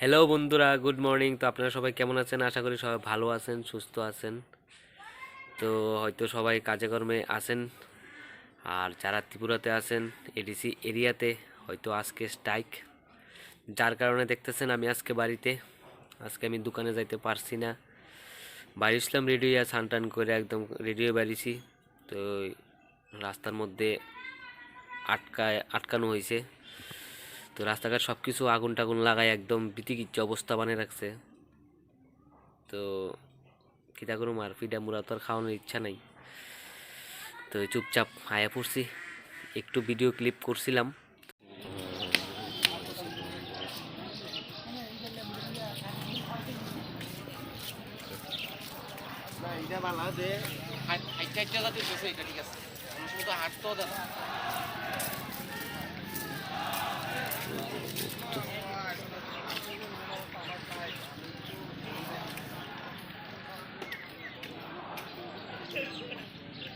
Hello বন্ধুরা, good morning. তো আপনারা সবাই কেমন আছেন? আশা করি সবাই ভালো আছেন, সুস্থ আছেন। তো হয়তো সবাই কাজে কর্মে আছেন। আর যারা ত্রিপুরাতে আছেন এডিসি এরিয়াতে, হয়তো আজকে স্ট্রাইক, যার কারণে দেখতেছেন আমি আজকে বাড়িতে। আজকে আমি দোকানে যাইতে পারছি না। বাড়িছিলাম রেডি হয়ে, স্নান টান করে একদম রেডি হয়ে বাড়িছি। তো রাস্তার মধ্যে আটকানো হয়েছে। তো রাস্তাঘাট সব কিছু আগুন টাগুন লাগায় একদম বিতিকিচ্ছ অবস্থা বানিয়ে রাখছে। তো কিতা করুম, আর ফিডা মুড়া তো আর খাওয়ানোর ইচ্ছা নাই। তো চুপচাপ আয়া পড়ছি, একটু ভিডিও ক্লিপ করছিলাম।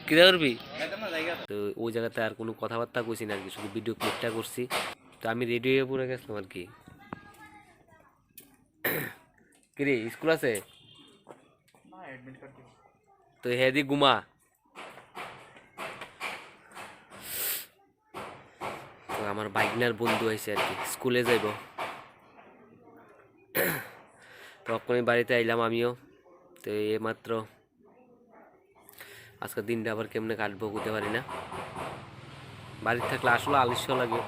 কিতা করবি? তো ওই জায়গাতে আর কোনো কথাবার্তা কইছি না আর কি, শুধু ভিডিও ক্লিপটা করছি। তো আমি রেডি হয়ে পড়ে গেছিলাম আর কি। কিরে, স্কুল আছে? তো হেদি ঘুমা। তো আমার বাইকনার বন্ধু হয়েছে আর কি, স্কুলে যাইব। তখন বাড়িতে আইলাম আমিও। তো মাত্র আজকের দিনটা আবার কেমনে কাটবো বুঝতে পারি না। বাড়িতে থাকলে আসলে আলস্য লাগে,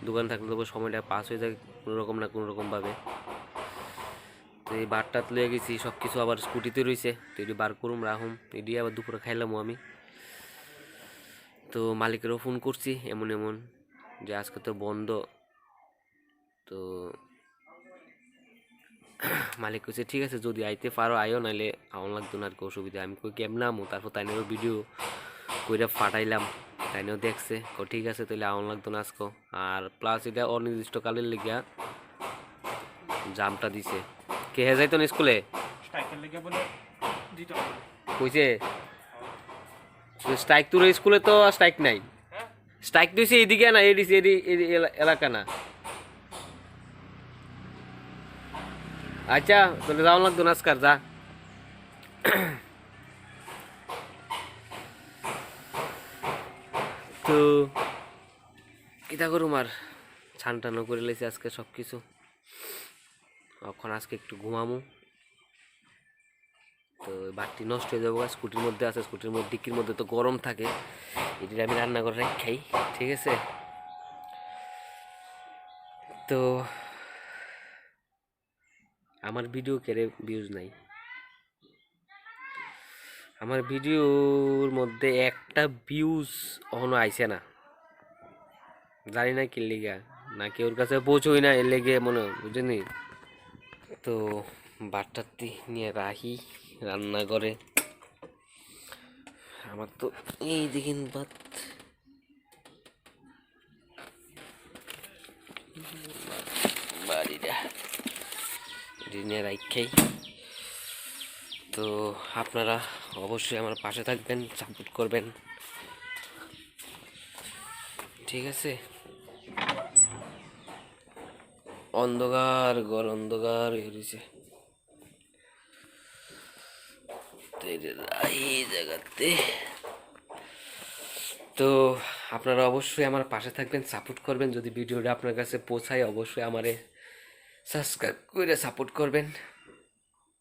দোকান থাকলে তবু সময়টা পাস হয়ে যায় কোনোরকম না কোনোরকমভাবে। তো এই বারটা লয়ে গেছি, সব কিছু আবার স্কুটিতে রয়েছে। তো এটি বার করুম রাহুম, এটি আবার দুপুরে খাইলামও আমি। তো মালিকেরও ফোন করছি এমন এমন যে আজকে তো বন্ধ। তো মালিক কইছে ঠিক আছে, যদি আইতে পারো আইও, নাইলে আউন লাগতো না আর কি, অসুবিধা। আমি কই কেমন আমো? তারপর তাইনেরও ভিডিও কইরা ফাটাইলাম, তাইনেও দেখছে। ঠিক আছে তাহলে আউন লাগতো না আজকে। আর প্লাস এটা অনির্দিষ্টকালের লিগা জামটা দিছে। কে হে যাইতো না স্কুলে? কইছে স্ট্রাইক তোর স্কুলে, তো স্ট্রাইক নাই। স্ট্রাইক দিছে এদিকে না, এডিসি এলাকা না। আচ্ছা তাহলে যাওয়া লাগতো না আজকার, যা। তো কিতা করুম আর, ছান টানো করে লেছি আজকে সব কিছু। এখন আজকে একটু ঘুমামু। তো বাড়তি নষ্ট হয়ে যাবো, স্কুটির মধ্যে আছে, স্কুটির মধ্যে ডিক্কির মধ্যে তো গরম থাকে, এটি আমি রান্না করে খাই। ঠিক আছে। তো আমার ভিডিও কেড়ে ভিউজ নাই, আমার ভিডিওর মধ্যে একটা ভিউজ এখনো আইছে না, জানি না কি লেগা, না কেউর কাছে পৌঁছই না, এর লেগে মনে হয়, বুঝেনি। তো বাটারটি নিয়ে রাখি রান্না করে। আমার তো এই দেখিন ভাত, বাড়িটা নিয়ে রাখাই। তো আপনারা অবশ্যই আমার পাশে থাকবেন, সাপোর্ট করবেন। ঠিক আছে। অন্ধকার ঘর, অন্ধকার হয়ে রয়েছে। এই জায়গাতে তো আপনারা অবশ্যই আমার পাশে থাকবেন, সাপোর্ট করবেন। যদি ভিডিওটা আপনার কাছে পৌঁছায় অবশ্যই আমারে সাবস্ক্রাইব করে সাপোর্ট করবেন।